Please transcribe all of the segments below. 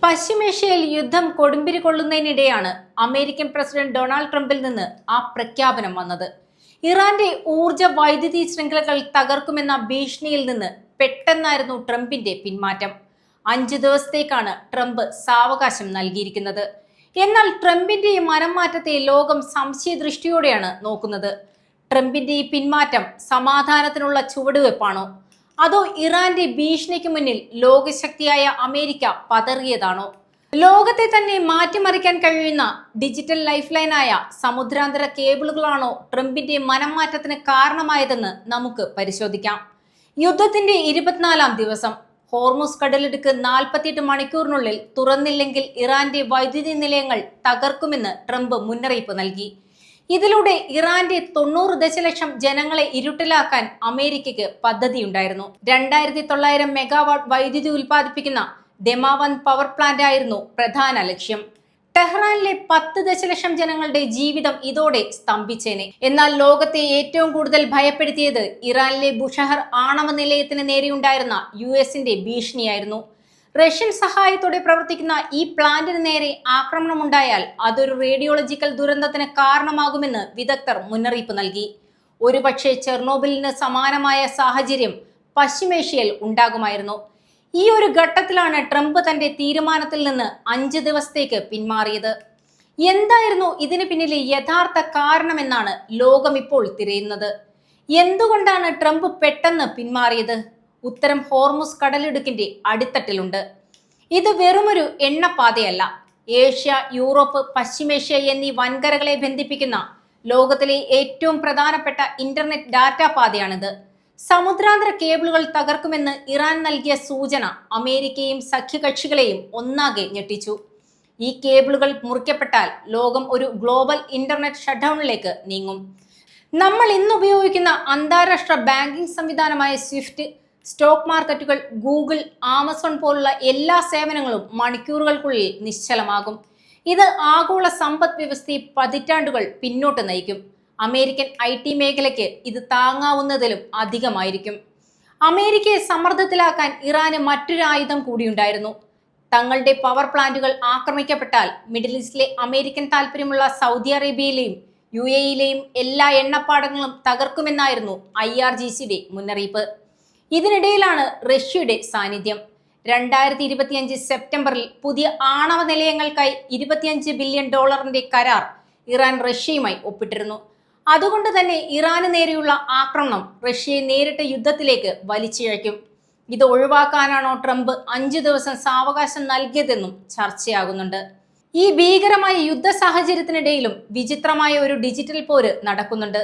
പശ്ചിമേഷ്യയിൽ യുദ്ധം കൊടുമ്പിരി കൊള്ളുന്നതിനിടെയാണ് American president Donald ട്രംപിൽ നിന്ന് ആ പ്രഖ്യാപനം വന്നത്. ഇറാന്റെ ഊർജ വൈദ്യുതി ശൃംഖലകൾ തകർക്കുമെന്ന ഭീഷണിയിൽ നിന്ന് പെട്ടെന്നായിരുന്നു ട്രംപിന്റെ പിന്മാറ്റം. 5 ദിവസത്തേക്കാണ് ട്രംപ് സാവകാശം നൽകിയിരിക്കുന്നത്. എന്നാൽ ട്രംപിന്റെ ഈ മനംമാറ്റത്തെ ലോകം സംശയദൃഷ്ടിയോടെയാണ് നോക്കുന്നത്. ട്രംപിന്റെ ഈ പിന്മാറ്റം സമാധാനത്തിനുള്ള ചുവടുവെപ്പാണോ, അതോ ഇറാന്റെ ഭീഷണിക്ക് മുന്നിൽ ലോകശക്തിയായ അമേരിക്ക പതറിയതാണോ? ലോകത്തെ തന്നെ മാറ്റിമറിക്കാൻ കഴിയുന്ന ഡിജിറ്റൽ ലൈഫ് ലൈനായ സമുദ്രാന്തര കേബിളുകളാണോ ട്രംപിന്റെ മനംമാറ്റത്തിന് കാരണമായതെന്ന് നമുക്ക് പരിശോധിക്കാം. യുദ്ധത്തിന്റെ 24-ാം ദിവസം ഹോർമുസ് കടലിടുക്ക് 48 മണിക്കൂറിനുള്ളിൽ തുറന്നില്ലെങ്കിൽ ഇറാന്റെ വൈദ്യുതി നിലയങ്ങൾ തകർക്കുമെന്ന് ട്രംപ് മുന്നറിയിപ്പ് നൽകി. ഇതിലൂടെ ഇറാന്റെ 90 ദശലക്ഷം ജനങ്ങളെ ഇരുട്ടിലാക്കാൻ അമേരിക്കയ്ക്ക് പദ്ധതിയുണ്ടായിരുന്നു. 2900 മെഗാവാട്ട് വൈദ്യുതി ഉൽപ്പാദിപ്പിക്കുന്ന ദമാവന്ത് പവർ പ്ലാന്റ് ആയിരുന്നു പ്രധാന ലക്ഷ്യം. ടെഹ്റാനിലെ 10 ദശലക്ഷം ജനങ്ങളുടെ ജീവിതം ഇതോടെ സ്തംഭിച്ചേനെ. എന്നാൽ ലോകത്തെ ഏറ്റവും കൂടുതൽ ഭയപ്പെടുത്തിയത് ഇറാനിലെ ബുഷഹർ ആണവ നിലയത്തിന് നേരെയുണ്ടായിരുന്ന യുഎസിന്റെ ഭീഷണിയായിരുന്നു. റഷ്യൻ സഹായത്തോടെ പ്രവർത്തിക്കുന്ന ഈ പ്ലാന്റിന് നേരെ ആക്രമണമുണ്ടായാൽ അതൊരു റേഡിയോളജിക്കൽ ദുരന്തത്തിന് കാരണമാകുമെന്ന് വിദഗ്ധർ മുന്നറിയിപ്പ് നൽകി. ഒരുപക്ഷെ ചെർണോബിലിന് സമാനമായ സാഹചര്യം പശ്ചിമേഷ്യയിൽ ഉണ്ടാകുമായിരുന്നു. ഈ ഒരു ഘട്ടത്തിലാണ് ട്രംപ് തന്റെ തീരുമാനത്തിൽ നിന്ന് 5 ദിവസത്തേക്ക് പിന്മാറിയത്. എന്തായിരുന്നു ഇതിന് പിന്നിലെ യഥാർത്ഥ കാരണമെന്നാണ് ലോകം ഇപ്പോൾ തിരയുന്നത്. എന്തുകൊണ്ടാണ് ട്രംപ് പെട്ടെന്ന് പിന്മാറിയത്? ഉത്തരം ഹോർമുസ് കടലിടുക്കിന്റെ അടിത്തട്ടിലുണ്ട്. ഇത് വെറുമൊരു എണ്ണപ്പാതയല്ല. ഏഷ്യ, യൂറോപ്പ്, പശ്ചിമേഷ്യ എന്നീ വൻകരകളെ ബന്ധിപ്പിക്കുന്ന ലോകത്തിലെ ഏറ്റവും പ്രധാനപ്പെട്ട ഇന്റർനെറ്റ് ഡാറ്റാ പാതയാണിത്. സമുദ്രാന്തര കേബിളുകൾ തകർക്കുമെന്ന് ഇറാൻ നൽകിയ സൂചന അമേരിക്കയും സഖ്യകക്ഷികളെയും ഒന്നാകെ ഞെട്ടിച്ചു. ഈ കേബിളുകൾ മുറിക്കപ്പെട്ടാൽ ലോകം ഒരു ഗ്ലോബൽ ഇന്റർനെറ്റ് ഷട്ട്ഡൌണിലേക്ക് നീങ്ങും. നമ്മൾ ഇന്ന് ഉപയോഗിക്കുന്ന അന്താരാഷ്ട്ര ബാങ്കിംഗ് സംവിധാനമായ സ്വിഫ്റ്റ്, സ്റ്റോക്ക് മാർക്കറ്റുകൾ, ഗൂഗിൾ, ആമസോൺ പോലുള്ള എല്ലാ സേവനങ്ങളും മണിക്കൂറുകൾക്കുള്ളിൽ നിശ്ചലമാകും. ഇത് ആഗോള സമ്പദ് വ്യവസ്ഥയെ പതിറ്റാണ്ടുകൾ പിന്നോട്ട് നയിക്കും. അമേരിക്കൻ IT മേഖലയ്ക്ക് ഇത് താങ്ങാവുന്നതിലും അധികമായിരിക്കും. അമേരിക്കയെ സമ്മർദ്ദത്തിലാക്കാൻ ഇറാന് മറ്റൊരു ആയുധം കൂടിയുണ്ടായിരുന്നു. തങ്ങളുടെ പവർ പ്ലാന്റുകൾ ആക്രമിക്കപ്പെട്ടാൽ മിഡിൽ ഈസ്റ്റിലെ അമേരിക്കൻ താല്പര്യമുള്ള സൗദി അറേബ്യയിലെയും UAEയിലെയും എല്ലാ എണ്ണപ്പാടങ്ങളും തകർക്കുമെന്നായിരുന്നു IRGCയുടെ മുന്നറിയിപ്പ്. ഇതിനിടയിലാണ് റഷ്യയുടെ സാന്നിധ്യം. 2025 സെപ്റ്റംബറിൽ പുതിയ ആണവ നിലയങ്ങൾക്കായി $25 ബില്യൺ കരാർ ഇറാൻ റഷ്യയുമായി ഒപ്പിട്ടിരുന്നു. അതുകൊണ്ട് തന്നെ ഇറാന് നേരെയുള്ള ആക്രമണം റഷ്യയെ നേരിട്ട യുദ്ധത്തിലേക്ക് വലിച്ചിഴയ്ക്കും. ഇത് ഒഴിവാക്കാനാണോ ട്രംപ് 5 ദിവസം സാവകാശം നൽകിയതെന്നും ചർച്ചയാകുന്നുണ്ട്. ഈ ഭീകരമായ യുദ്ധ സാഹചര്യത്തിനിടയിലും വിചിത്രമായ ഒരു ഡിജിറ്റൽ പോര് നടക്കുന്നുണ്ട്.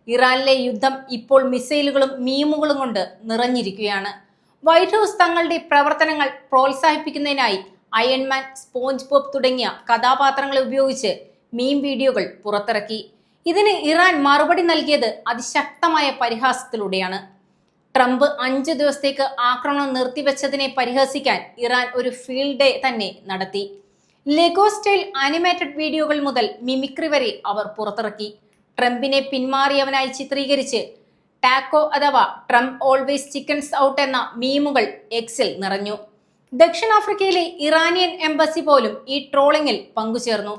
ഇറാനിലെ യുദ്ധം ഇപ്പോൾ മിസൈലുകളും മീമുകളും കൊണ്ട് നിറഞ്ഞിരിക്കുകയാണ്. വൈറ്റ് ഹൗസ് തങ്ങളുടെ പ്രവർത്തനങ്ങൾ പ്രോത്സാഹിപ്പിക്കുന്നതിനായി അയൺമാൻ, സ്പോഞ്ച് ബോബ് തുടങ്ങിയ കഥാപാത്രങ്ങളെ ഉപയോഗിച്ച് മീം വീഡിയോകൾ പുറത്തിറക്കി. ഇതിന് ഇറാൻ മറുപടി നൽകിയത് അതിശക്തമായ പരിഹാസത്തിലൂടെയാണ്. ട്രംപ് 5 ദിവസത്തേക്ക് ആക്രമണം നിർത്തിവെച്ചതിനെ പരിഹസിക്കാൻ ഇറാൻ ഒരു ഫീൽഡ് ഡേ തന്നെ നടത്തി. ലെഗോ സ്റ്റൈൽ ആനിമേറ്റഡ് വീഡിയോകൾ മുതൽ മിമിക്രി വരെ അവർ പുറത്തിറക്കി. ട്രംപിനെ പിന്മാറിയവനായി ചിത്രീകരിച്ച് ടാക്കോ അഥവാ ട്രംപ് ഓൾവേസ് ചിക്കൻസ് ഔട്ട് എന്ന മീമുകൾ എക്സിൽ നിറഞ്ഞു. ദക്ഷിണാഫ്രിക്കയിലെ ഇറാനിയൻ എംബസി പോലും ഈ ട്രോളിങ്ങിൽ പങ്കുചേർന്നു.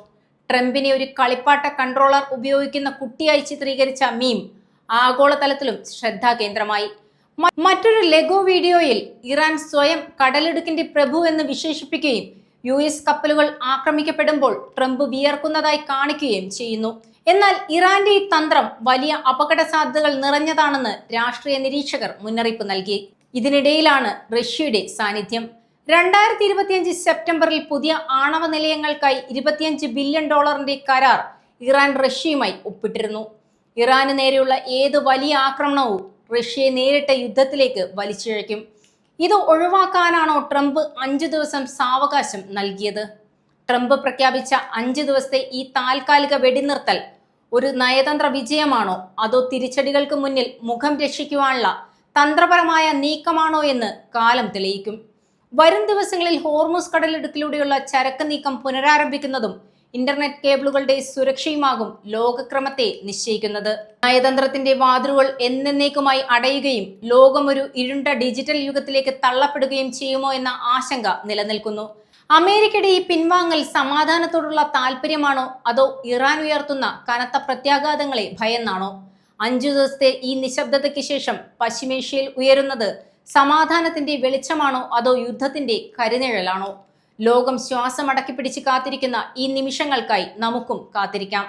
ട്രംപിനെ ഒരു കളിപ്പാട്ട കൺട്രോളർ ഉപയോഗിക്കുന്ന കുട്ടിയായി ചിത്രീകരിച്ച മീം ആഗോളതലത്തിലും ശ്രദ്ധാകേന്ദ്രമായി. മറ്റൊരു ലെഗോ വീഡിയോയിൽ ഇറാൻ സ്വയം കടലിടുക്കിന്റെ പ്രഭു എന്ന് വിശേഷിപ്പിക്കുകയും US കപ്പലുകൾ ആക്രമിക്കപ്പെടുമ്പോൾ ട്രംപ് വിയർക്കുന്നതായി കാണിക്കുകയും ചെയ്യുന്നു. എന്നാൽ ഇറാന്റെ ഈ തന്ത്രം വലിയ അപകട സാധ്യതകൾ നിറഞ്ഞതാണെന്ന് രാഷ്ട്രീയ നിരീക്ഷകർ മുന്നറിയിപ്പ് നൽകി. ഇതിനിടയിലാണ് റഷ്യയുടെ സാന്നിധ്യം. 2025 സെപ്റ്റംബറിൽ പുതിയ ആണവ നിലയങ്ങൾക്കായി $25 ബില്യൺ കരാർ ഇറാൻ റഷ്യയുമായി ഒപ്പിട്ടിരുന്നു. ഇറാന് നേരെയുള്ള ഏത് വലിയ ആക്രമണവും റഷ്യയെ നേരിട്ട യുദ്ധത്തിലേക്ക് വലിച്ചിഴയ്ക്കും. ഇത് ഒഴിവാക്കാനാണോ ട്രംപ് 5 ദിവസം സാവകാശം നൽകിയത്? ട്രംപ് പ്രഖ്യാപിച്ച 5 ദിവസത്തെ ഈ താൽക്കാലിക വെടിനിർത്തൽ ഒരു നയതന്ത്ര വിജയമാണോ, അതോ തിരിച്ചടികൾക്ക് മുന്നിൽ മുഖം രക്ഷിക്കുവാനുള്ള തന്ത്രപരമായ നീക്കമാണോ എന്ന് കാലം തെളിയിക്കും. വരും ദിവസങ്ങളിൽ ഹോർമുസ് കടലിടുക്കിലൂടെയുള്ള ചരക്ക് നീക്കം പുനരാരംഭിക്കുന്നതും ഇന്റർനെറ്റ് കേബിളുകളുടെ സുരക്ഷയുമാകും ലോകക്രമത്തെ നിശ്ചയിക്കുന്നത്. നയതന്ത്രത്തിന്റെ വാതിലുകൾ എന്നേക്കുമായി അടയുകയും ലോകം ഒരു ഇരുണ്ട ഡിജിറ്റൽ യുഗത്തിലേക്ക് തള്ളപ്പെടുകയും ചെയ്യുമോ എന്ന ആശങ്ക നിലനിൽക്കുന്നു. അമേരിക്കയുടെ ഈ പിൻവാങ്ങൽ സമാധാനത്തോടുള്ള താല്പര്യമാണോ അതോ ഇറാൻ ഉയർത്തുന്ന കനത്ത പ്രത്യാഘാതങ്ങളെ ഭയന്നാണോ? 5 ദിവസത്തെ ഈ നിശബ്ദതയ്ക്ക് ശേഷം പശ്ചിമേഷ്യയിൽ ഉയരുന്നത് സമാധാനത്തിന്റെ വെളിച്ചമാണോ അതോ യുദ്ധത്തിന്റെ കരിനിഴലാണോ? ലോകം ശ്വാസം അടക്കിപ്പിടിച്ച് കാത്തിരിക്കുന്ന ഈ നിമിഷങ്ങൾക്കായി നമുക്കും കാത്തിരിക്കാം.